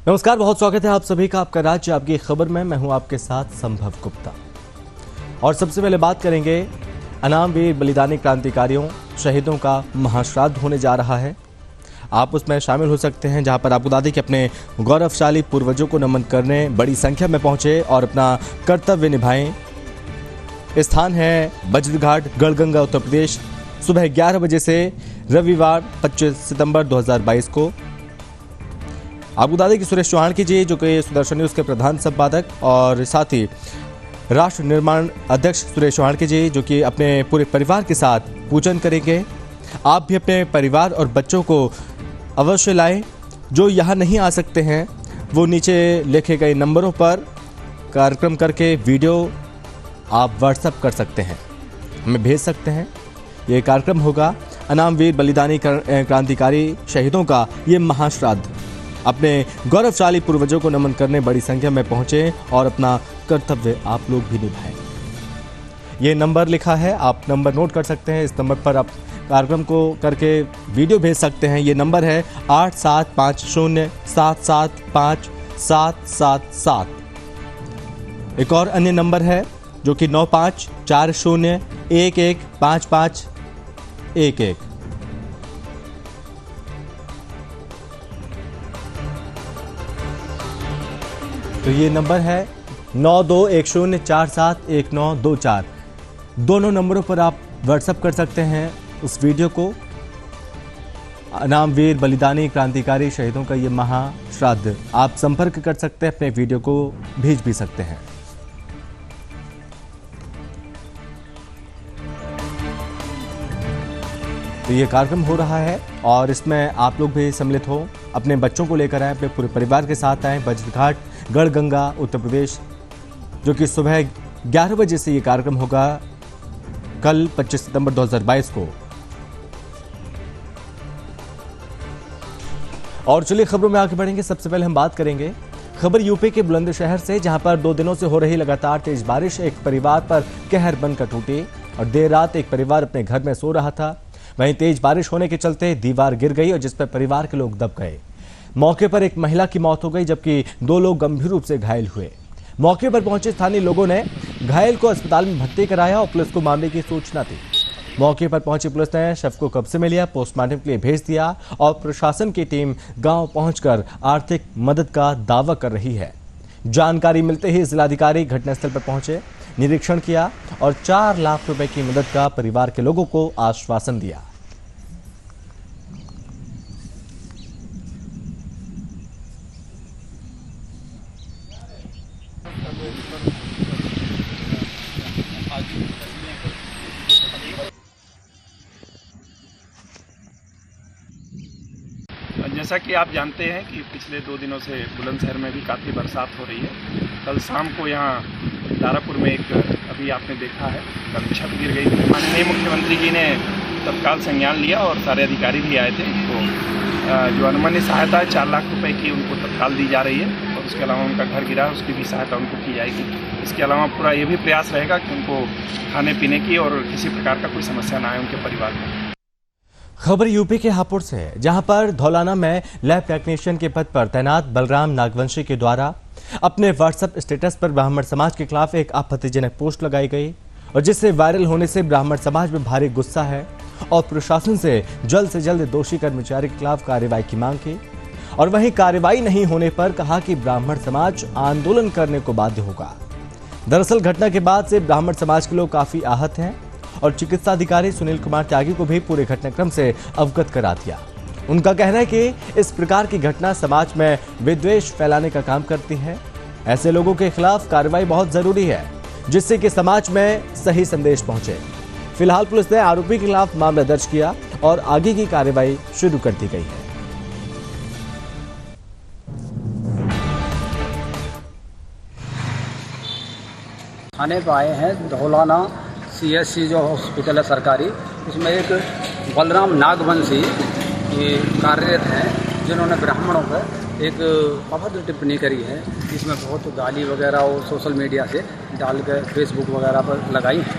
नमस्कार, बहुत स्वागत है आप सभी का आपका राज्य आपकी खबर में। मैं हूं आपके साथ संभव गुप्ता। और सबसे पहले बात करेंगे अनाम वीर बलिदानी क्रांतिकारियों शहीदों का महाश्राद्ध होने जा रहा है। आप उसमें शामिल हो सकते हैं, जहां पर आपको बता दें कि अपने गौरवशाली पूर्वजों को नमन करने बड़ी संख्या में पहुंचे और अपना कर्तव्य निभाएं। स्थान है बज्रघाट, गढ़गंगा, उत्तर प्रदेश। सुबह 11 बजे से रविवार 25 सितंबर 2022 को। आपको बता दें कि सुरेश चौहान की जी, जो कि सुदर्शन न्यूज के प्रधान संपादक, और साथ ही राष्ट्र निर्माण अध्यक्ष सुरेश चौहान की जी, जो कि अपने पूरे परिवार के साथ पूजन करेंगे। आप भी अपने परिवार और बच्चों को अवश्य लाएं। जो यहाँ नहीं आ सकते हैं वो नीचे लिखे गए नंबरों पर कार्यक्रम करके वीडियो आप व्हाट्सएप कर सकते हैं, हमें भेज सकते हैं। ये कार्यक्रम होगा अनाम वीर बलिदानी क्रांतिकारी शहीदों का ये महाश्राद्ध। अपने गौरवशाली पूर्वजों को नमन करने बड़ी संख्या में पहुंचे और अपना कर्तव्य आप लोग भी निभाएं। ये नंबर लिखा है, आप नंबर नोट कर सकते हैं। इस नंबर पर आप कार्यक्रम को करके वीडियो भेज सकते हैं। ये नंबर है 8750775777। एक और अन्य नंबर है जो कि 9540115511। तो ये नंबर है 9210471924। दोनों नंबरों पर आप व्हाट्सएप कर सकते हैं उस वीडियो को। अनाम वीर बलिदानी क्रांतिकारी शहीदों का ये महाश्राद्ध आप संपर्क कर सकते हैं, अपने वीडियो को भेज भी सकते हैं। तो ये कार्यक्रम हो रहा है और इसमें आप लोग भी सम्मिलित हो। अपने बच्चों को लेकर आए, अपने पूरे परिवार के साथ आए। बज्रघाट, गढ़गंगा, उत्तर प्रदेश, जो कि सुबह 11 बजे से ये कार्यक्रम होगा कल 25 सितंबर 2022 को। और चलिए खबरों में आगे बढ़ेंगे। सबसे पहले हम बात करेंगे खबर यूपी के बुलंदशहर से, जहां पर 2 दिनों से हो रही लगातार तेज बारिश एक परिवार पर कहर बनकर टूटी। और देर रात एक परिवार अपने घर में सो रहा था, वहीं तेज बारिश होने के चलते दीवार गिर गई और जिस पर परिवार के लोग दब गए। मौके पर एक महिला की मौत हो गई, जबकि 2 लोग गंभीर रूप से घायल हुए। मौके पर पहुंचे स्थानीय लोगों ने घायल को अस्पताल में भर्ती कराया और पुलिस को मामले की सूचना दी। मौके पर पहुंची पुलिस ने शव को कब्जे में लिया, पोस्टमार्टम के लिए भेज दिया और प्रशासन की टीम गांव पहुंचकर आर्थिक मदद का दावा कर रही है। जानकारी मिलते ही जिलाधिकारी घटनास्थल पर पहुंचे, निरीक्षण किया और 4 लाख रुपए की मदद का परिवार के लोगों को आश्वासन दिया। जैसा कि आप जानते हैं कि पिछले 2 दिनों से बुलंदशहर में भी काफ़ी बरसात हो रही है। कल शाम को यहाँ दारापुर में एक अभी आपने देखा है कल छत गिर गई। माननीय मुख्यमंत्री जी ने तत्काल संज्ञान लिया और सारे अधिकारी भी आए थे। तो जो अनुमन्य सहायता है 4 लाख रुपए की उनको तत्काल दी जा रही है और उसके अलावा उनका घर गिरा है उसकी भी सहायता उनको की जाएगी। इसके अलावा पूरा ये भी प्रयास रहेगा कि उनको खाने पीने की और किसी प्रकार का कोई समस्या ना आए उनके परिवार को। खबर यूपी के हापुड़ से है, जहां पर धौलाना में लैब टेक्नीशियन के पद पर तैनात बलराम नागवंशी के द्वारा अपने व्हाट्सएप स्टेटस पर ब्राह्मण समाज के खिलाफ एक आपत्तिजनक पोस्ट लगाई गई और जिससे वायरल होने से ब्राह्मण समाज में भारी गुस्सा है और प्रशासन से जल्द दोषी कर्मचारी के खिलाफ कार्रवाई की मांग की। और वहीं कार्रवाई नहीं होने पर कहा कि ब्राह्मण समाज आंदोलन करने को बाध्य होगा। दरअसल घटना के बाद से ब्राह्मण समाज के लोग काफी आहत हैं और चिकित्सा अधिकारी सुनील कुमार त्यागी को भी पूरे घटनाक्रम से अवगत करा दिया। उनका कहना है कि इस प्रकार की घटना समाज में विद्वेष फैलाने का काम करती है। ऐसे लोगों के खिलाफ कार्रवाई बहुत जरूरी है, जिससे कि समाज में सही संदेश पहुंचे। फिलहाल पुलिस ने आरोपी के खिलाफ मामला दर्ज किया और आगे की कार्रवाई शुरू कर दी गई है। थाने पर आए हैं धौलाना CSC जो हॉस्पिटल है सरकारी, उसमें एक बलराम नागवंशी ये कार्यरत हैं, जिन्होंने ब्राह्मणों पर एक अभद्र टिप्पणी करी है। इसमें बहुत गाली वगैरह और सोशल मीडिया से डाल कर फेसबुक वगैरह पर लगाई हैं।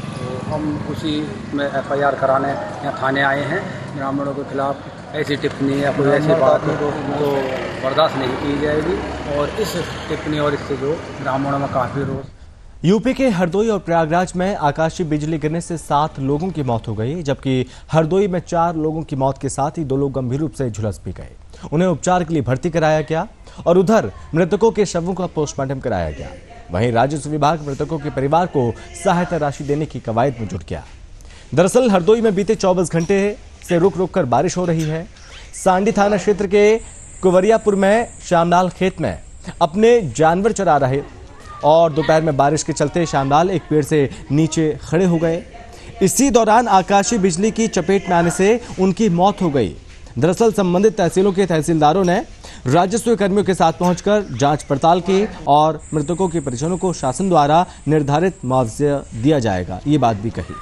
तो हम उसी में FIR कराने यहाँ थाने आए हैं। ब्राह्मणों के खिलाफ ऐसी टिप्पणी या कोई ऐसी बात तो बर्दाश्त नहीं की जाएगी। और इस टिप्पणी और इससे जो ब्राह्मणों में काफ़ी रोष। यूपी के हरदोई और प्रयागराज में आकाशीय बिजली गिरने से 7 लोगों की मौत हो गई, जबकि हरदोई में 4 लोगों की मौत के साथ ही 2 लोग गंभीर रूप से झुलस भी गए। उन्हें उपचार के लिए भर्ती कराया गया और उधर मृतकों के शवों का पोस्टमार्टम कराया गया। वहीं राजस्व विभाग मृतकों के परिवार को सहायता राशि देने की कवायद में जुट गया। दरअसल हरदोई में बीते 24 घंटे से रुक रुक कर बारिश हो रही है। सांडी थाना क्षेत्र के कुवरियापुर में श्यामलाल खेत में अपने जानवर चरा रहे और दोपहर में बारिश के चलते श्यामलाल एक पेड़ से नीचे खड़े हो गए। इसी दौरान आकाशीय बिजली की चपेट में आने से उनकी मौत हो गई। दरअसल संबंधित तहसीलों के तहसीलदारों ने राजस्व कर्मियों के साथ पहुंचकर जांच पड़ताल की और मृतकों के परिजनों को शासन द्वारा निर्धारित मुआवजा दिया जाएगा, ये बात भी कही।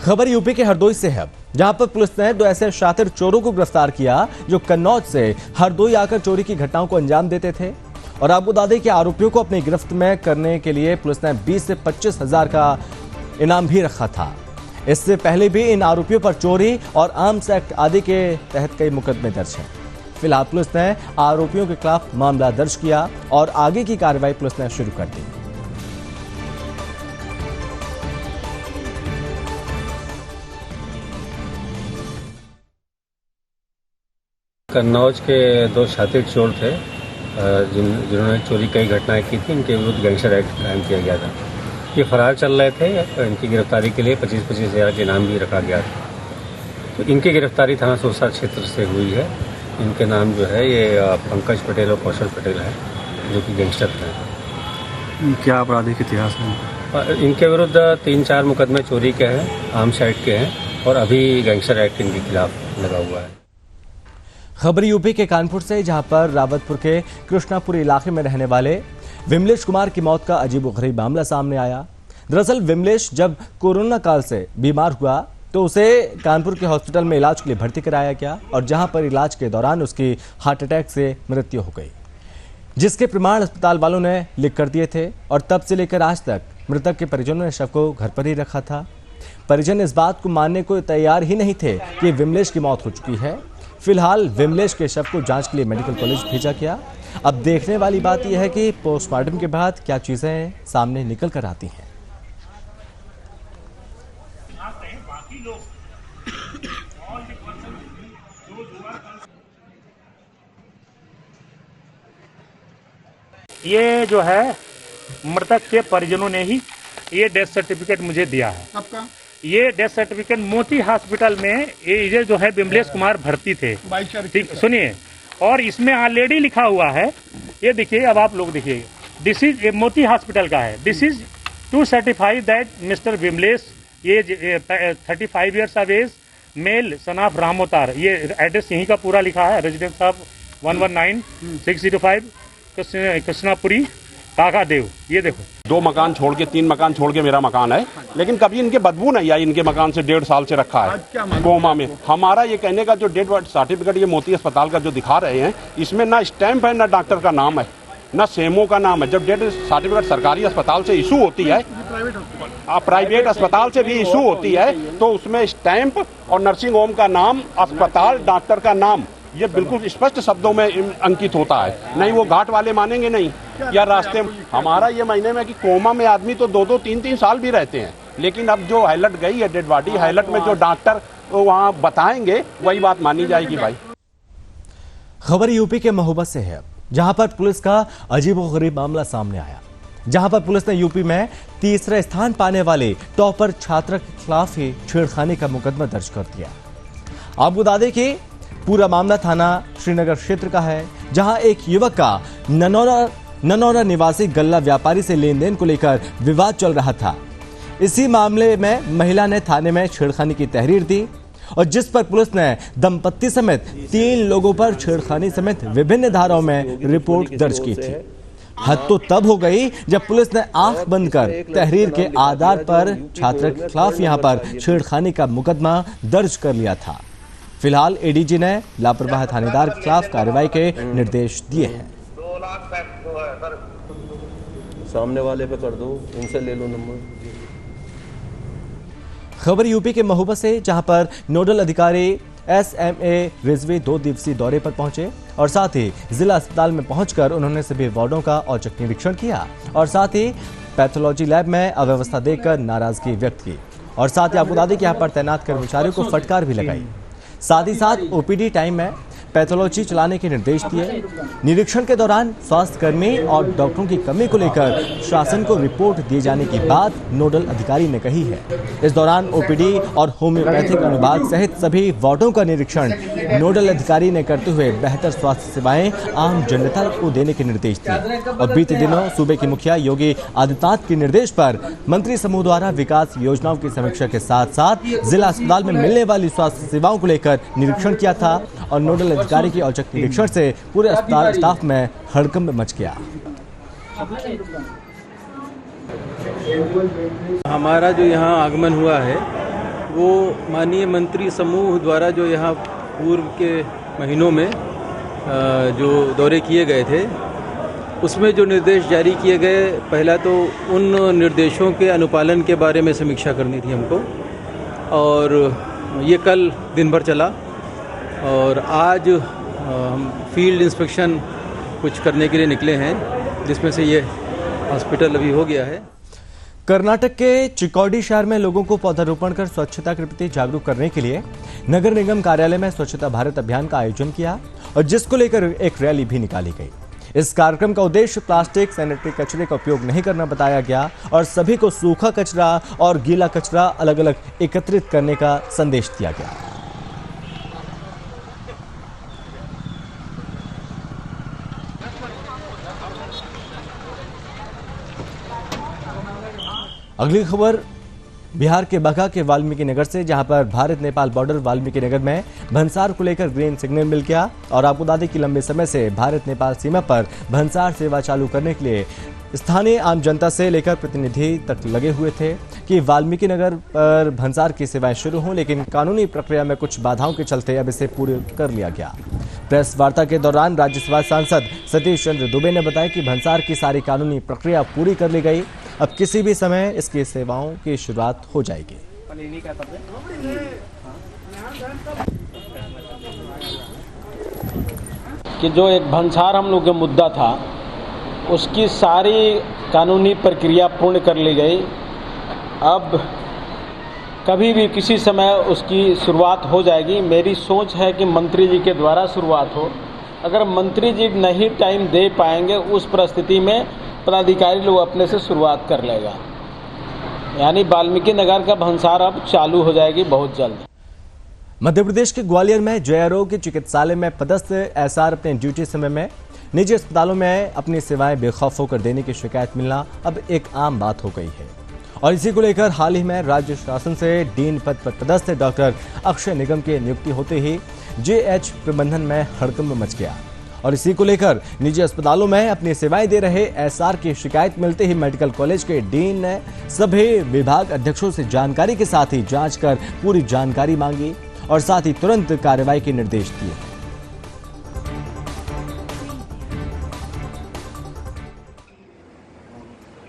खबर यूपी के हरदोई से है, जहां पर पुलिस ने 2 ऐसे शातिर चोरों को गिरफ्तार किया जो कन्नौज से हरदोई आकर चोरी की घटनाओं को अंजाम देते थे। और आपको बता दें कि आरोपियों को अपनी गिरफ्त में करने के लिए पुलिस ने 20 से 25 हजार का इनाम भी रखा था। इससे पहले भी इन आरोपियों पर चोरी और आर्म्स एक्ट आदि के तहत कई मुकदमे दर्ज हैं। फिलहाल पुलिस ने आरोपियों के खिलाफ मामला दर्ज किया और आगे की कार्रवाई पुलिस ने शुरू कर दी। कन्नौज के 2 शातिर चोर थे जिन्होंने चोरी कई घटनाएं की थी। इनके विरुद्ध गैंगस्टर एक्ट कायम किया गया था। ये फरार चल रहे थे। इनकी गिरफ्तारी के लिए 25-25 हज़ार के इनाम भी रखा गया था। तो इनकी गिरफ्तारी थाना सोसा क्षेत्र से हुई है। इनके नाम जो है ये पंकज पटेल और कौशल पटेल है, जो कि गैंगस्टर हैं। क्या आपराधिक इतिहास है? इनके विरुद्ध 3-4 मुकदमे चोरी के हैं, आर्म्स एक्ट के हैं और अभी गैंगस्टर एक्ट इनके खिलाफ लगा हुआ है। खबर यूपी के कानपुर से, जहां पर रावतपुर के कृष्णापुर इलाके में रहने वाले विमलेश कुमार की मौत का अजीबोगरीब मामला सामने आया। दरअसल विमलेश जब कोरोना काल से बीमार हुआ तो उसे कानपुर के हॉस्पिटल में इलाज के लिए भर्ती कराया गया और जहां पर इलाज के दौरान उसकी हार्ट अटैक से मृत्यु हो गई, जिसके प्रमाण अस्पताल वालों ने लिख कर दिए थे। और तब से लेकर आज तक मृतक के परिजनों ने शव को घर पर ही रखा था। परिजन इस बात को मानने को तैयार ही नहीं थे कि विमलेश की मौत हो चुकी है। फिलहाल विमलेश के शव को जांच के लिए मेडिकल कॉलेज भेजा गया। अब देखने वाली बात यह है कि पोस्टमार्टम के बाद क्या चीजें सामने निकल कर आती हैं। ये जो है मृतक के परिजनों ने ही ये डेथ सर्टिफिकेट मुझे दिया है। आपका ये डेथ सर्टिफिकेट मोती हॉस्पिटल में ये जो है विमलेश कुमार भर्ती थे। ठीक, सुनिए, और इसमें ऑलरेडी लिखा हुआ है, ये देखिए, अब आप लोग देखिए, दिस इज मोती हॉस्पिटल का है। This is to certify that mister Vimlesh, ये 35 years of age, male, son of Ramotar. ये एड्रेस यहीं का पूरा लिखा है, रेजिडेंस ऑफ 119-605 कृष्णापुरी काका देव। ये देखो, 2 मकान छोड़ के 3 मकान छोड़ के मेरा मकान है, लेकिन कभी इनके बदबू नहीं आई। इनके मकान से 1.5 साल से रखा है कोमा में। हमारा ये कहने का जो डेथ सर्टिफिकेट ये मोती अस्पताल का जो दिखा रहे हैं, इसमें ना स्टैंप है, ना डॉक्टर का नाम है, ना सेमो का नाम है। जब डेथ सर्टिफिकेट सरकारी अस्पताल से इशू होती है, प्राइवेट अस्पताल से भी इशू होती है, तो उसमें स्टैंप और नर्सिंग होम का नाम, अस्पताल, डॉक्टर का नाम, ये बिल्कुल स्पष्ट शब्दों में अंकित होता है। नहीं वो घाट वाले मानेंगे नहीं, या रास्ते में। हमारा ये महीने में कि कोमा में आदमी तो 2-2, 3-3 साल भी रहते हैं, लेकिन अब जो हाईलाइट गई है डेड बॉडी, हाईलाइट में जो डॉक्टर वहाँ बताएंगे वही बात मानी जाएगी। भाई खबर यूपी के महोबा से है, जहां पर पुलिस का अजीबोगरीब मामला सामने आया, जहां पर पुलिस ने यूपी में 3रा स्थान पाने वाले टॉपर छात्र के खिलाफ ही छेड़खानी का मुकदमा दर्ज कर दिया। आपको बता दें कि पूरा मामला थाना श्रीनगर क्षेत्र का है, जहां एक युवक का ननौरा निवासी गल्ला व्यापारी से लेन देन को लेकर विवाद चल रहा था। इसी मामले में महिला ने थाने में छेड़खानी की तहरीर दी और जिस पर पुलिस ने दंपत्ति समेत 3 लोगों पर छेड़खानी समेत विभिन्न धाराओं में रिपोर्ट दर्ज की थी। हद तो तब हो गई जब पुलिस ने आंख बंद कर तहरीर के आधार पर छात्र के खिलाफ यहां पर छेड़खानी का मुकदमा दर्ज कर लिया था। फिलहाल एडीजी ने लापरवाह थानेदार के खिलाफ कार्रवाई के निर्देश दिए हैं। 2 लाख सामने वाले पे कर दो, उनसे ले लो नंबर। खबर यूपी के महोबा से, जहां पर नोडल अधिकारी SMA रिजवी 2 दिवसीय दौरे पर पहुंचे और साथ ही जिला अस्पताल में पहुंचकर उन्होंने सभी वार्डों का औचक निरीक्षण किया और साथ ही पैथोलॉजी लैब में अव्यवस्था देखकर नाराजगी व्यक्त की और साथ ही आपको बता दें कि यहाँ पर तैनात कर्मचारियों को फटकार भी लगाई। साथ ही साथ OPD टाइम में पैथोलॉजी चलाने के निर्देश दिए। निरीक्षण के दौरान स्वास्थ्य कर्मी और डॉक्टरों की कमी को लेकर शासन को रिपोर्ट दिए जाने की बात नोडल अधिकारी ने कही है। इस दौरान OPD और होम्योपैथिक अनुभाग सहित सभी वार्डों का निरीक्षण नोडल अधिकारी ने करते हुए बेहतर स्वास्थ्य सेवाएं आम जनता को देने के निर्देश दिए और बीते दिनों सूबे के मुखिया योगी आदित्यनाथ के निर्देश पर मंत्री समूह द्वारा विकास योजनाओं की समीक्षा के साथ साथ जिला अस्पताल में मिलने वाली स्वास्थ्य सेवाओं को लेकर निरीक्षण किया था और नोडल अधिकारी के औचक निरीक्षण से पूरे अस्पताल स्टाफ में हड़कंप मच गया। हमारा जो यहाँ आगमन हुआ है वो माननीय मंत्री समूह द्वारा जो यहाँ पूर्व के महीनों में जो दौरे किए गए थे उसमें जो निर्देश जारी किए गए, पहला तो उन निर्देशों के अनुपालन के बारे में समीक्षा करनी थी हमको और ये कल दिन भर चला और आज हम फील्ड इंस्पेक्शन कुछ करने के लिए निकले हैं, जिसमें से ये हॉस्पिटल अभी हो गया है। कर्नाटक के चिकोडी शहर में लोगों को पौधारोपण कर स्वच्छता के प्रति जागरूक करने के लिए नगर निगम कार्यालय में स्वच्छता भारत अभियान का आयोजन किया और जिसको लेकर एक रैली भी निकाली गई। इस कार्यक्रम का उद्देश्य प्लास्टिक, सैनिटरी कचरे का उपयोग नहीं करना बताया गया और सभी को सूखा कचरा और गीला कचरा अलग अलग एकत्रित करने का संदेश दिया गया। अगली खबर बिहार के बगहा के वाल्मीकि नगर से, जहां पर भारत नेपाल बॉर्डर वाल्मीकि नगर में भंसार को लेकर ग्रीन सिग्नल मिल गया और आपको बता दें कि लंबे समय से भारत नेपाल सीमा पर भंसार सेवा चालू करने के लिए स्थानीय आम जनता से लेकर प्रतिनिधि तक लगे हुए थे कि वाल्मीकि नगर पर भंसार की सेवाएं शुरू हों, लेकिन कानूनी प्रक्रिया में कुछ बाधाओं के चलते अब इसे पूरा कर लिया गया। प्रेस वार्ता के दौरान राज्यसभा सांसद सतीश चंद्र दुबे ने बताया कि भंसार की सारी कानूनी प्रक्रिया पूरी कर ली गई, अब किसी भी समय इसकी सेवाओं की शुरुआत हो जाएगी। कि जो एक भंसार हम लोग का मुद्दा था उसकी सारी कानूनी प्रक्रिया पूर्ण कर ली गई। अब कभी भी किसी समय उसकी शुरुआत हो जाएगी। मेरी सोच है कि मंत्री जी के द्वारा शुरुआत हो। अगर मंत्री जी नहीं टाइम दे पाएंगे उस परिस्थिति में पदाधिकारी लोग अपने से शुरुआत कर लेगा, यानी वाल्मीकि नगर का भंसार अब चालू हो जाएगी बहुत जल्द। मध्य प्रदेश के ग्वालियर में जयरोग चिकित्सालय में पदस्थ SR अपने ड्यूटी समय में निजी अस्पतालों में अपनी सेवाएं बेखौफ होकर देने की शिकायत मिलना अब एक आम बात हो गई है और इसी को लेकर हाल ही में राज्य शासन से डीन पद पर पदस्थ डॉक्टर अक्षय निगम की नियुक्ति होते ही JH प्रबंधन में हड़कंप मच गया और इसी को लेकर निजी अस्पतालों में अपनी सेवाएं दे रहे SR की शिकायत मिलते ही मेडिकल कॉलेज के डीन ने सभी विभाग अध्यक्षों से जानकारी के साथ ही जांच कर पूरी जानकारी मांगी और साथ ही तुरंत कार्रवाई के निर्देश दिए।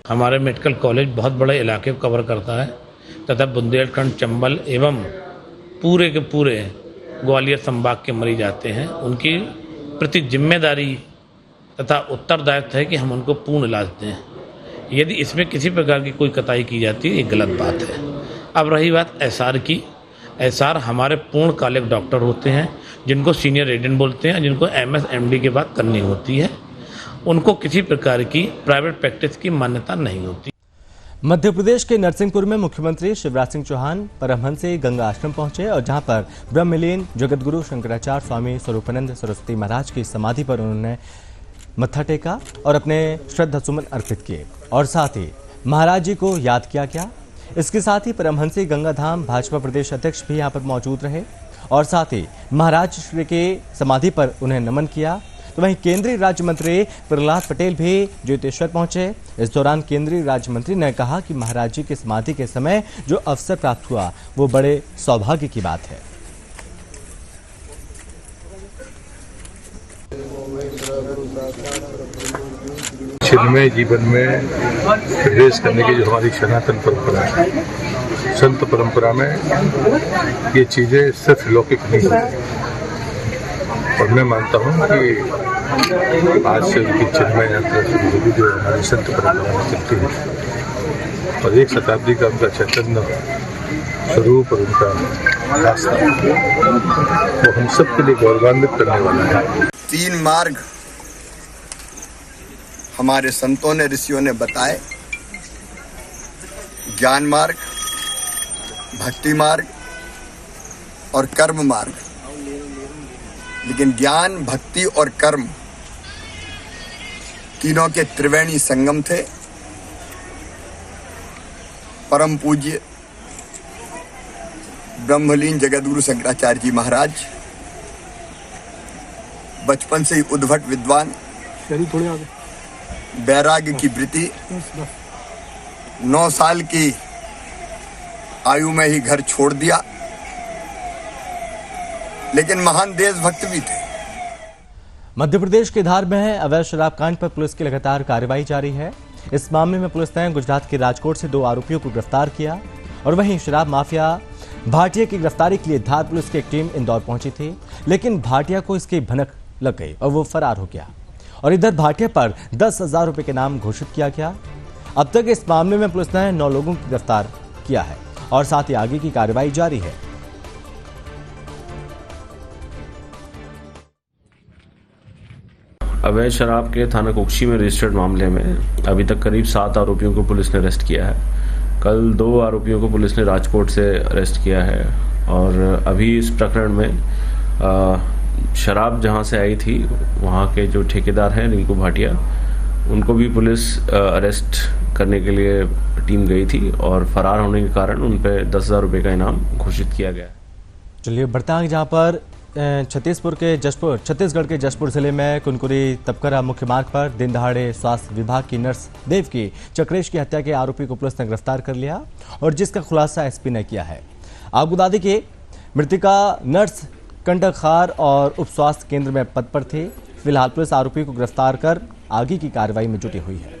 हमारे मेडिकल कॉलेज बहुत बड़े इलाके को कवर करता है तथा बुंदेलखंड, चंबल एवं पूरे के पूरे ग्वालियर संभाग के मरीज आते हैं। उनकी प्रति जिम्मेदारी तथा उत्तरदायित्व है कि हम उनको पूर्ण इलाज दें। यदि इसमें किसी प्रकार की कोई कताई की जाती है ये गलत बात है। अब रही बात SR की, SR हमारे पूर्णकालिक डॉक्टर होते हैं जिनको सीनियर रेजिडेंट बोलते हैं, जिनको MS MD के बाद करनी होती है। उनको किसी प्रकार की प्राइवेट प्रैक्टिस की मान्यता नहीं होती। मध्य प्रदेश के नरसिंहपुर में मुख्यमंत्री शिवराज सिंह चौहान परमहंस गंगा आश्रम पहुंचे और जहां पर ब्रह्मलीन जगतगुरु शंकराचार्य स्वामी स्वरूपानंद सरस्वती महाराज की समाधि पर उन्होंने मत्था टेका और अपने श्रद्धा सुमन अर्पित किए और साथ ही महाराज जी को याद किया गया। इसके साथ ही परमहंस गंगाधाम भाजपा प्रदेश अध्यक्ष भी यहाँ पर मौजूद रहे और साथ ही महाराज श्री के समाधि पर उन्हें नमन किया। तो वहीं केंद्रीय राज्य मंत्री प्रहलाद पटेल भी ज्योतिश्वर पहुंचे। इस दौरान केंद्रीय राज्य मंत्री ने कहा कि महाराज जी की समाधि के समय जो अवसर प्राप्त हुआ वो बड़े सौभाग्य की बात है। छिन्मय जीवन में प्रवेश करने की जो हमारी सनातन परंपरा है, संत परंपरा में ये चीज़ें सिर्फ लौकिक नहीं होती, और मैं मानता हूँ कि आज से उनकी चिन्मय यात्रा शुरू होगी जो हमारी संत परंपरा में चलती है, और 1 शताब्दी का उनका चैतन्य स्वरूप और उनका रास्ता वो हम सब के लिए गौरवान्वित करने वाला है। 3 मार्ग हमारे संतों ने, ऋषियों ने बताए, ज्ञान मार्ग, भक्ति मार्ग और कर्म मार्ग। लेकिन ज्ञान, भक्ति और कर्म तीनों के त्रिवेणी संगम थे। परम पूज्य ब्रह्मलीन जगद्गुरु शंकराचार्य जी महाराज बचपन से ही उद्भट विद्वान, वैराग्य की वृत्ति, 9 साल की आयु में ही घर छोड़ दिया, लेकिन महान देशभक्त भी थे। मध्य प्रदेश के धार में अवैध शराब कांड पर पुलिस की लगातार कार्रवाई जारी है। इस मामले में पुलिस ने गुजरात के राजकोट से 2 आरोपियों को गिरफ्तार किया, और वहीं शराब माफिया भाटिया की गिरफ्तारी के लिए धार पुलिस की एक टीम इंदौर पहुंची थी, लेकिन भाटिया को इसकी भनक लग गई और वो फरार हो गया। और इधर भाटिया पर 10,000 रुपए के नाम घोषित किया गया। अब तक इस मामले में पुलिस ने 9 लोगों को गिरफ्तार किया है और साथ ही आगे की कार्रवाई जारी है। अवैध शराब के थाना कुक्षी में रजिस्टर्ड मामले में अभी तक करीब 7 आरोपियों को पुलिस ने अरेस्ट किया है। कल 2 आरोपियों को पुलिस ने राजकोट से अरेस्ट किया है, और अभी इस प्रकरण में शराब जहां से आई थी वहां के जो ठेकेदार हैं रिंकू भाटिया, उनको भी पुलिस अरेस्ट करने के लिए टीम गई थी, और फरार होने के कारण उन पर 10,000 रुपये का इनाम घोषित किया गया। चलिए बढ़ते हैं, जहां पर छत्तीसगढ़ के जशपुर जिले में कुनकुरी तपकरा मुख्य मार्ग पर दिन दहाड़े स्वास्थ्य विभाग की नर्स देवकी चक्रेश की हत्या के आरोपी को पुलिस ने गिरफ्तार कर लिया, और जिसका खुलासा एसपी ने किया है। आपको बता दें कि मृतिका नर्स कंडखार और उप स्वास्थ्य केंद्र में पद पर थी। फिलहाल पुलिस आरोपी को गिरफ्तार कर आगे की कार्रवाई में जुटी हुई है।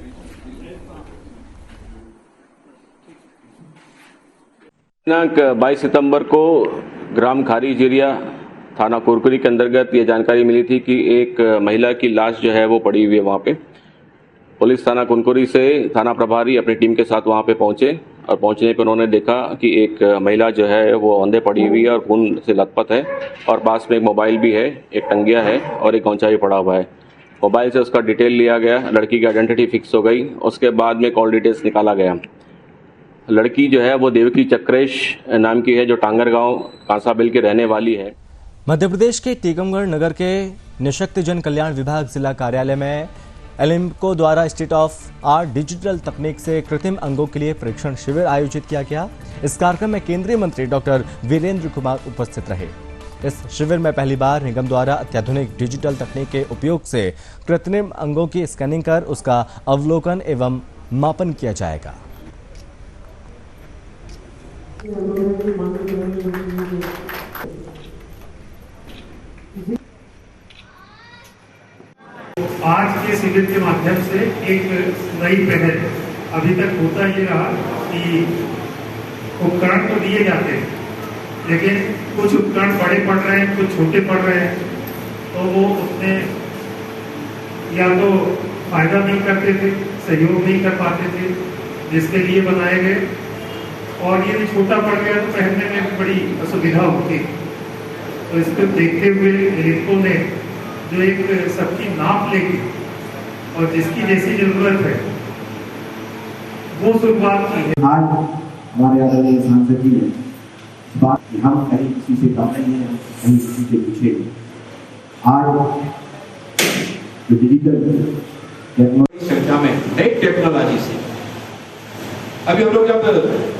दिनांक 22 सितंबर को ग्राम खारी जिरिया थाना कुरकुरी के अंतर्गत ये जानकारी मिली थी कि एक महिला की लाश जो है वो पड़ी हुई है वहाँ पे। पुलिस थाना कुनकुरी से थाना प्रभारी अपनी टीम के साथ वहाँ पे पहुंचे, और पहुंचने पर उन्होंने देखा कि एक महिला जो है वो अंधे पड़ी हुई है और खून से लथपथ है, और पास में एक मोबाइल भी है, एक टंगिया है और एक गौंचा भी पड़ा हुआ है। मोबाइल से उसका डिटेल लिया गया, लड़की की आइडेंटिटी फिक्स हो गई। उसके बाद में कॉल डिटेल्स निकाला गया। लड़की जो है वो देवकी चक्रेश नाम की है, जो टांगर गांव कांसाबिल के रहने वाली है। मध्य प्रदेश के टीकमगढ़ नगर के निशक्तजन कल्याण विभाग जिला कार्यालय में एलिम्को द्वारा स्टेट ऑफ आर्ट डिजिटल तकनीक से कृत्रिम अंगों के लिए परीक्षण शिविर आयोजित किया गया। इस कार्यक्रम में केंद्रीय मंत्री डॉक्टर वीरेंद्र कुमार उपस्थित रहे। इस शिविर में पहली बार निगम द्वारा अत्याधुनिक डिजिटल तकनीक के उपयोग से कृत्रिम अंगों की स्कैनिंग कर उसका अवलोकन एवं मापन किया जाएगा। आज के शिविर के माध्यम से एक नई पहल, अभी तक होता ये रहा कि उपकरण तो दिए जाते हैं, लेकिन कुछ उपकरण बड़े पड़ रहे हैं, कुछ छोटे पड़ रहे हैं, तो वो उसमें या तो फायदा नहीं करते थे, सहयोग नहीं कर पाते थे, जिसके लिए बनाए गए। और यदि छोटा पड़ गया तो पहनने में बड़ी असुविधा होती। तो इसको देखते हुए एलिम्को ने जो एक सबकी नाप लेगी और जिसकी जैसी जरूरत है वो शुरुआत की है। आज हमारे आदरणीय सांसद जी ने बात की, हम कहीं किसी से कम नहीं है, कहीं किसी से पीछे। आज जो डिजिटल संख्या में नई टेक्नोलॉजी से अभी हम लोग जब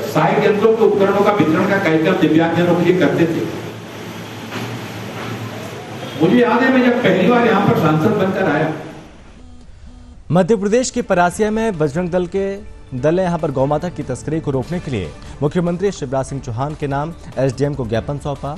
सहायक यंत्रों के उपकरणों का वितरण का कार्यक्रम दिव्यांगजनों के लिए करते थे, मुझे याद है मैं जब पहली बार यहाँ पर सांसद बनकर आया। मध्य प्रदेश के परासिया में बजरंग दल ने यहाँ पर गौमाता की तस्करी को रोकने के लिए मुख्यमंत्री शिवराज सिंह चौहान के नाम एसडीएम को ज्ञापन सौंपा।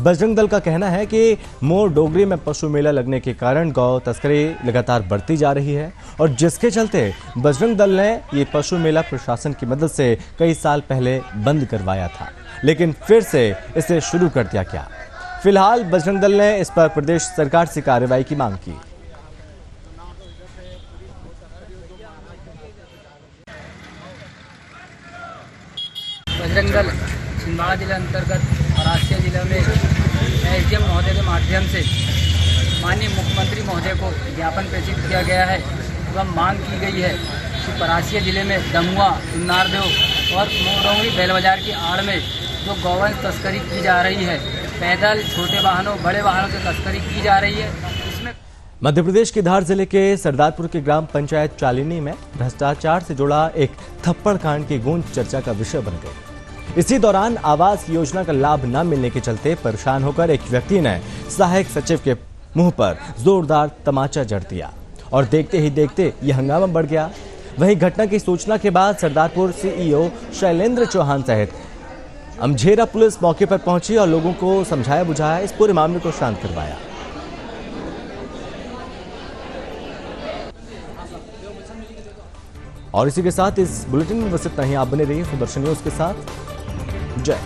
बजरंग दल का कहना है कि मोर डोगरी में पशु मेला लगने के कारण गौ तस्करी लगातार बढ़ती जा रही है और जिसके चलते बजरंग दल ने ये पशु मेला प्रशासन की मदद से कई साल पहले बंद करवाया था, लेकिन फिर से इसे शुरू कर दिया गया। फिलहाल बजरंग दल ने इस पर प्रदेश सरकार से कार्रवाई की मांग की। बजरंग दल छिंदवाड़ा जिले अंतर्गत परासिया जिले में एसडीएम महोदय के माध्यम से माननीय मुख्यमंत्री महोदय को ज्ञापन प्रेषित किया गया है एवं मांग की गई है कि परासिया जिले में दमुआ, सुन्नारदेव और मोरडोंगरी बैल बाजार की आड़ में जो गौवंश तस्करी की जा रही है, पैदल, छोटे वाहनों, बड़े वाहनों से तस्करी की जा रही है। इसमें मध्य प्रदेश के धार जिले के सरदारपुर के ग्राम पंचायत चालिनी में भ्रष्टाचार से जुड़ा एक थप्पड़ कांड की गूंज चर्चा का विषय बन गई। इसी दौरान आवास योजना का लाभ न मिलने के चलते परेशान होकर एक व्यक्ति ने सहायक सचिव के मुंह पर जोरदार तमाचा जड़ दिया और देखते ही देखते यह हंगामा बढ़ गया। वहीं घटना की सूचना के बाद सरदारपुर सीईओ शैलेंद्र चौहान सहित अमझेरा पुलिस मौके पर पहुंची और लोगों को समझाया बुझाया, इस पूरे मामले को शांत करवाया। और इसी के साथ इस बुलेटिन में बस इतना ही। आप बने रहिए सुदर्शन न्यूज के साथ। जय।